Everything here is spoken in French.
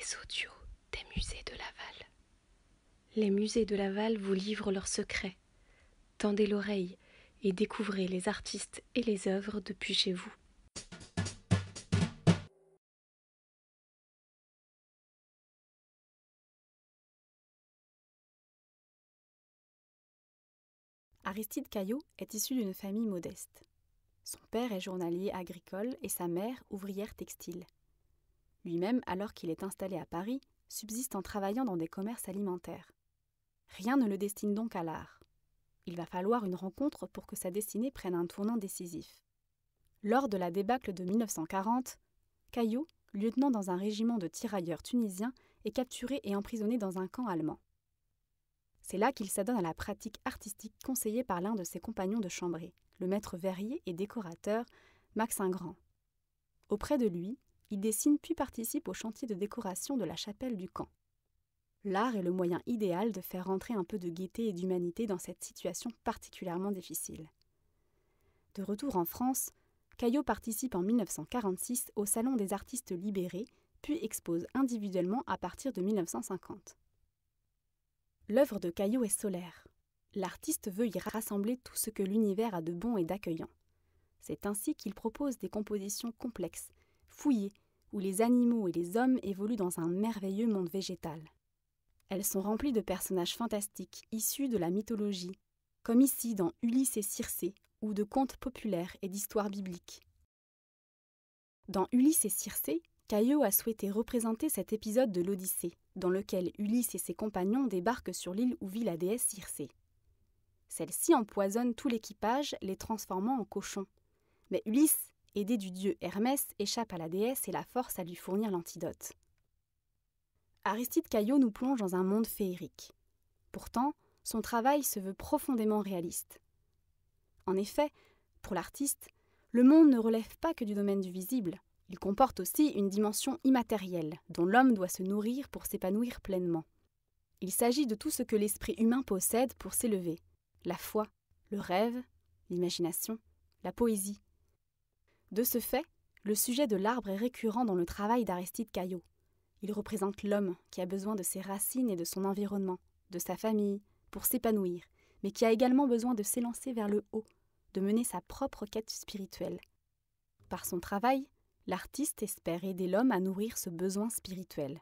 Les audios des musées de Laval. Les musées de Laval vous livrent leurs secrets. Tendez l'oreille et découvrez les artistes et les œuvres depuis chez vous. Aristide Caillot est issu d'une famille modeste. Son père est journalier agricole et sa mère ouvrière textile. Lui-même, alors qu'il est installé à Paris, subsiste en travaillant dans des commerces alimentaires. Rien ne le destine donc à l'art. Il va falloir une rencontre pour que sa destinée prenne un tournant décisif. Lors de la débâcle de 1940, Caillot, lieutenant dans un régiment de tirailleurs tunisiens, est capturé et emprisonné dans un camp allemand. C'est là qu'il s'adonne à la pratique artistique conseillée par l'un de ses compagnons de chambrée, le maître verrier et décorateur Max Ingrand. Auprès de lui, il dessine puis participe au chantier de décoration de la chapelle du camp. L'art est le moyen idéal de faire rentrer un peu de gaieté et d'humanité dans cette situation particulièrement difficile. De retour en France, Caillot participe en 1946 au Salon des artistes libérés, puis expose individuellement à partir de 1950. L'œuvre de Caillot est solaire. L'artiste veut y rassembler tout ce que l'univers a de bon et d'accueillant. C'est ainsi qu'il propose des compositions complexes, fouillées, où les animaux et les hommes évoluent dans un merveilleux monde végétal. Elles sont remplies de personnages fantastiques, issus de la mythologie, comme ici dans Ulysse et Circé, ou de contes populaires et d'histoires bibliques. Dans Ulysse et Circé, Caillot a souhaité représenter cet épisode de l'Odyssée, dans lequel Ulysse et ses compagnons débarquent sur l'île où vit la déesse Circé. Celle-ci empoisonne tout l'équipage, les transformant en cochons. Mais Ulysse, aidé du dieu Hermès, échappe à la déesse et la force à lui fournir l'antidote. Aristide Caillot nous plonge dans un monde féerique. Pourtant, son travail se veut profondément réaliste. En effet, pour l'artiste, le monde ne relève pas que du domaine du visible. Il comporte aussi une dimension immatérielle, dont l'homme doit se nourrir pour s'épanouir pleinement. Il s'agit de tout ce que l'esprit humain possède pour s'élever. La foi, le rêve, l'imagination, la poésie. De ce fait, le sujet de l'arbre est récurrent dans le travail d'Aristide Caillot. Il représente l'homme qui a besoin de ses racines et de son environnement, de sa famille, pour s'épanouir, mais qui a également besoin de s'élancer vers le haut, de mener sa propre quête spirituelle. Par son travail, l'artiste espère aider l'homme à nourrir ce besoin spirituel.